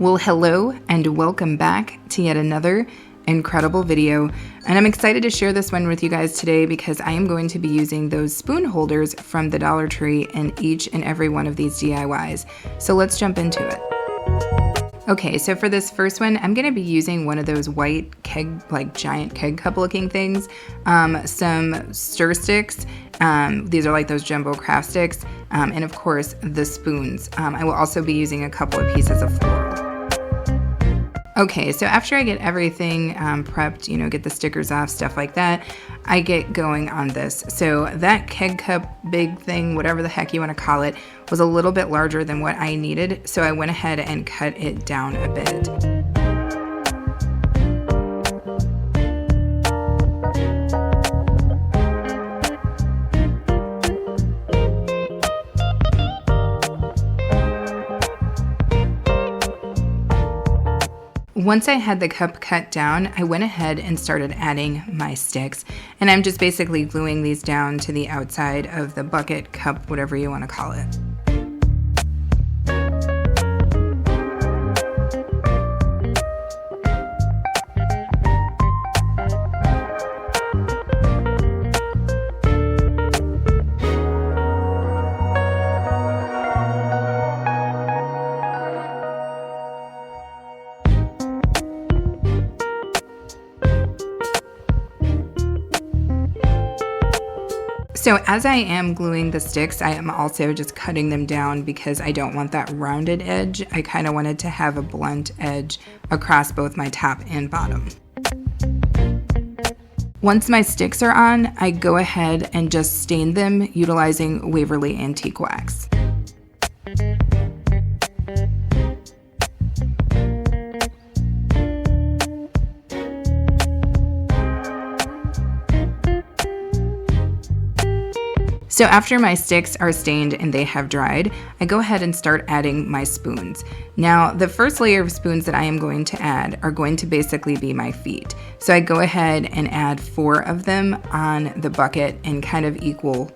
Well, hello and welcome back to yet another incredible video, and I'm excited to share this one with you guys today because I am going to be using those spoon holders from the Dollar Tree in each and every one of these DIYs. So let's jump into it. Okay, so for this first one, I'm gonna be using one of those white keg, like giant keg cup looking things, some stir sticks. These are like those jumbo craft sticks, and of course the spoons. I will also be using a couple of pieces of floral. Okay, so after I get everything prepped, get the stickers off, stuff like that, I get going on this. So that keg cup big thing, whatever the heck you want to call it, was a little bit larger than what I needed, so I went ahead and cut it down a bit. Once I had the cup cut down, I went ahead and started adding my sticks, and I'm just basically gluing these down to the outside of the bucket, cup, whatever you want to call it. So as I am gluing the sticks, I am also just cutting them down because I don't want that rounded edge. I kind of wanted to have a blunt edge across both my top and bottom. Once my sticks are on, I go ahead and just stain them utilizing Waverly Antique Wax. So after my sticks are stained and they have dried, I go ahead and start adding my spoons. Now, the first layer of spoons that I am going to add are going to basically be my feet. So I go ahead and add 4 of them on the bucket in kind of equal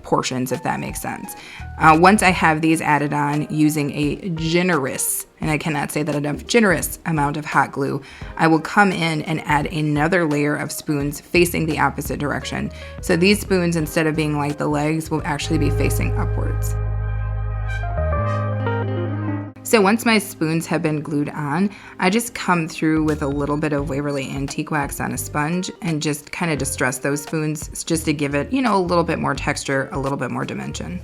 portions, if that makes sense. Once I have these added on using a generous, and I cannot say that enough, generous amount of hot glue, I will come in and add another layer of spoons facing the opposite direction. So these spoons, instead of being like the legs, will actually be facing upwards. So once my spoons have been glued on, I just come through with a little bit of Waverly Antique Wax on a sponge and just kind of distress those spoons just to give it, a little bit more texture, a little bit more dimension.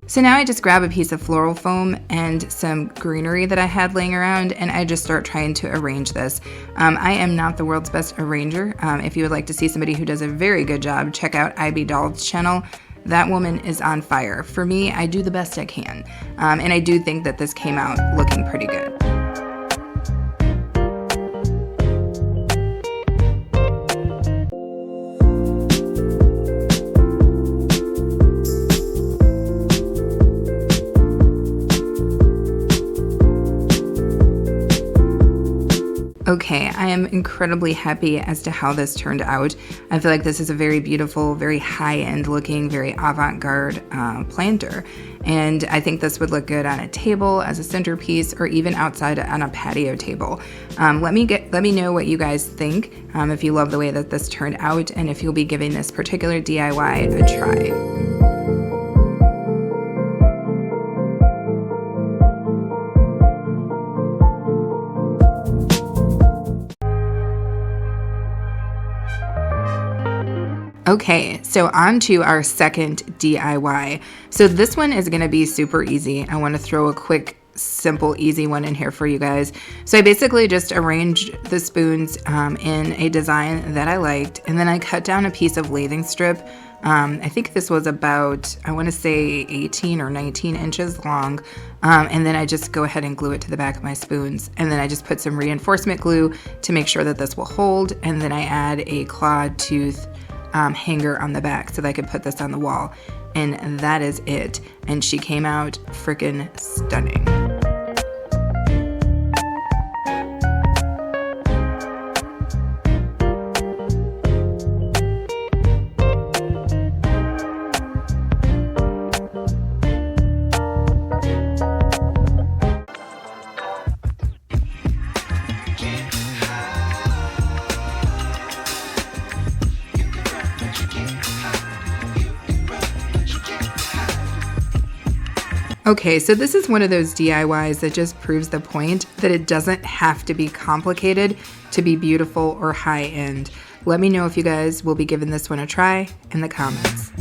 So now I just grab a piece of floral foam and some greenery that I had laying around, and I just start trying to arrange this. I am not the world's best arranger. If you would like to see somebody who does a very good job, check out IB Doll's channel. That woman is on fire. For me, I do the best I can. And I do think that this came out looking pretty good. Okay, I am incredibly happy as to how this turned out. I feel like this is a very beautiful, very high-end looking, very avant-garde planter. And I think this would look good on a table as a centerpiece or even outside on a patio table. Let me know what you guys think, if you love the way that this turned out and if you'll be giving this particular DIY a try. Okay, so on to our second DIY. So this one is gonna be super easy. I wanna throw a quick, simple, easy one in here for you guys. So I basically just arranged the spoons in a design that I liked, and then I cut down a piece of lathing strip. I think this was about, I wanna say 18 or 19 inches long. And then I just go ahead and glue it to the back of my spoons. And then I just put some reinforcement glue to make sure that this will hold. And then I add a clawed tooth hanger on the back so that I could put this on the wall. And that is it. And she came out freaking stunning. Okay, so this is one of those DIYs that just proves the point that it doesn't have to be complicated to be beautiful or high-end. Let me know if you guys will be giving this one a try in the comments.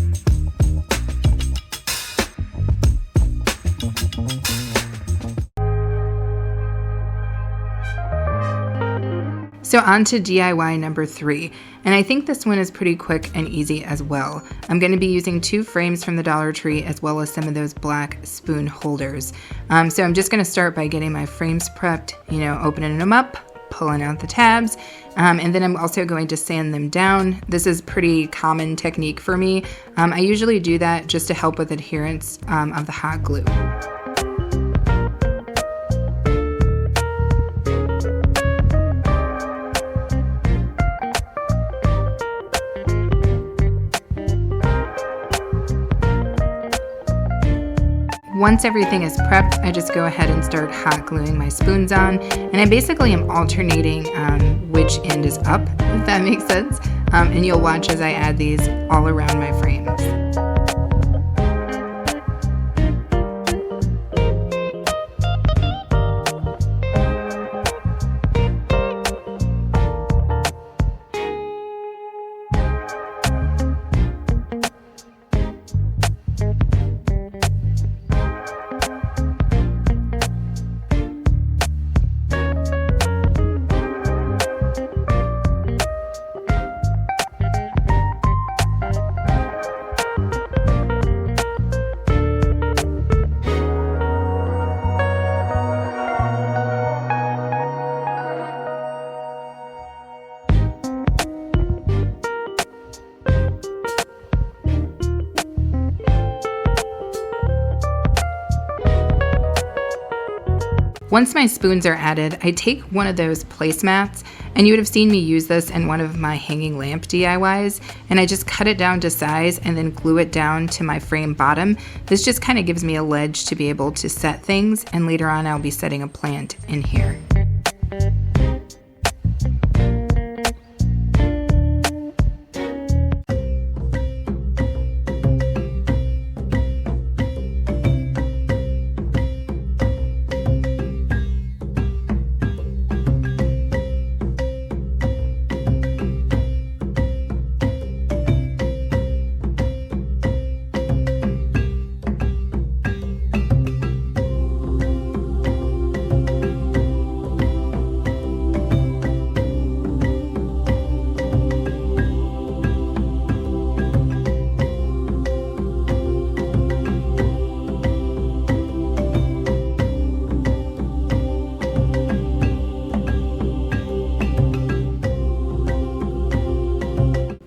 So on to DIY number 3, and I think this one is pretty quick and easy as well. I'm going to be using 2 frames from the Dollar Tree as well as some of those black spoon holders. So I'm just going to start by getting my frames prepped, opening them up, pulling out the tabs, and then I'm also going to sand them down. This is pretty common technique for me. I usually do that just to help with adherence of the hot glue. Once everything is prepped, I just go ahead and start hot gluing my spoons on, and I basically am alternating which end is up, if that makes sense, and you'll watch as I add these all around my frames. Once my spoons are added, I take one of those placemats, and you would have seen me use this in one of my hanging lamp DIYs, and I just cut it down to size and then glue it down to my frame bottom. This just kind of gives me a ledge to be able to set things, and later on I'll be setting a plant in here.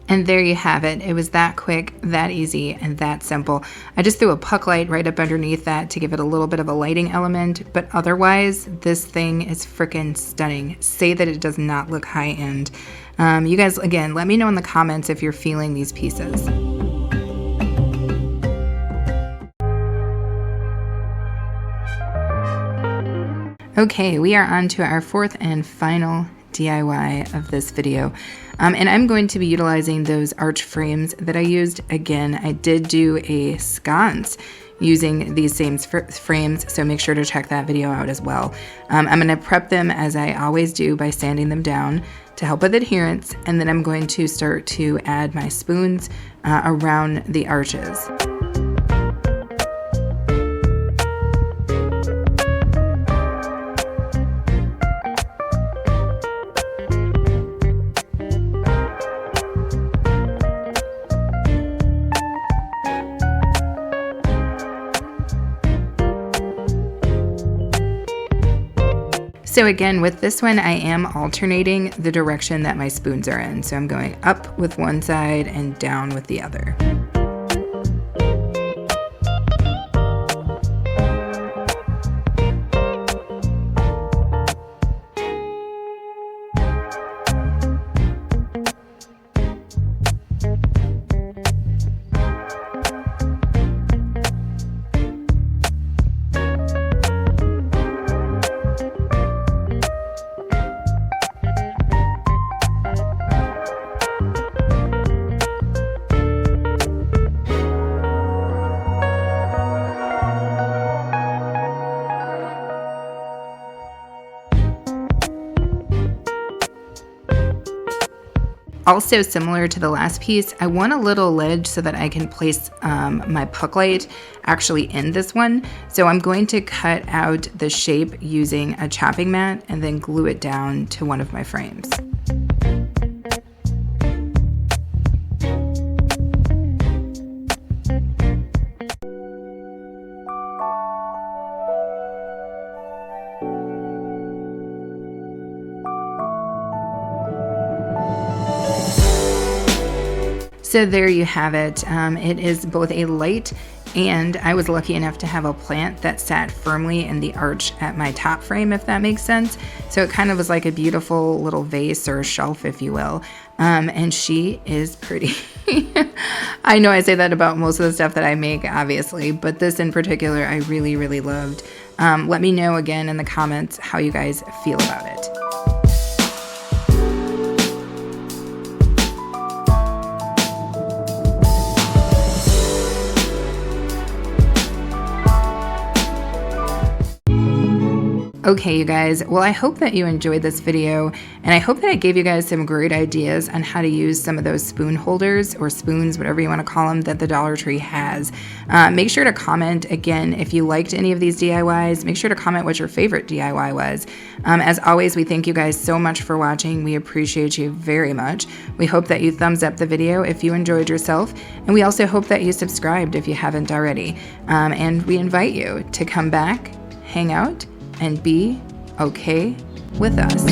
And there you have it. It was that quick, that easy, and that simple. I just threw a puck light right up underneath that to give it a little bit of a lighting element, but otherwise, this thing is freaking stunning. Say that it does not look high-end. You guys, again, let me know in the comments if you're feeling these pieces. Okay, we are on to our 4th and final DIY of this video. And I'm going to be utilizing those arch frames that I used. Again, I did do a sconce using these same frames, so make sure to check that video out as well. I'm going to prep them as I always do by sanding them down to help with adherence, and then I'm going to start to add my spoons around the arches. So again, with this one, I am alternating the direction that my spoons are in. So I'm going up with one side and down with the other. Also, similar to the last piece, I want a little ledge so that I can place my puck light actually in this one. So I'm going to cut out the shape using a chopping mat and then glue it down to one of my frames. So there you have it. It is both a light, and I was lucky enough to have a plant that sat firmly in the arch at my top frame, if that makes sense. So it kind of was like a beautiful little vase or shelf, if you will. And she is pretty. I know I say that about most of the stuff that I make, obviously, but this in particular I really, really loved. Let me know again in the comments how you guys feel about it. Okay, you guys, well, I hope that you enjoyed this video, and I hope that I gave you guys some great ideas on how to use some of those spoon holders or spoons, whatever you want to call them, that the Dollar Tree has. Make sure to comment again if you liked any of these DIYs. Make sure to comment what your favorite DIY was. As always, we thank you guys so much for watching. We appreciate you very much. We hope that you thumbs up the video if you enjoyed yourself, and we also hope that you subscribed if you haven't already. And we invite you to come back, hang out, and be okay with us.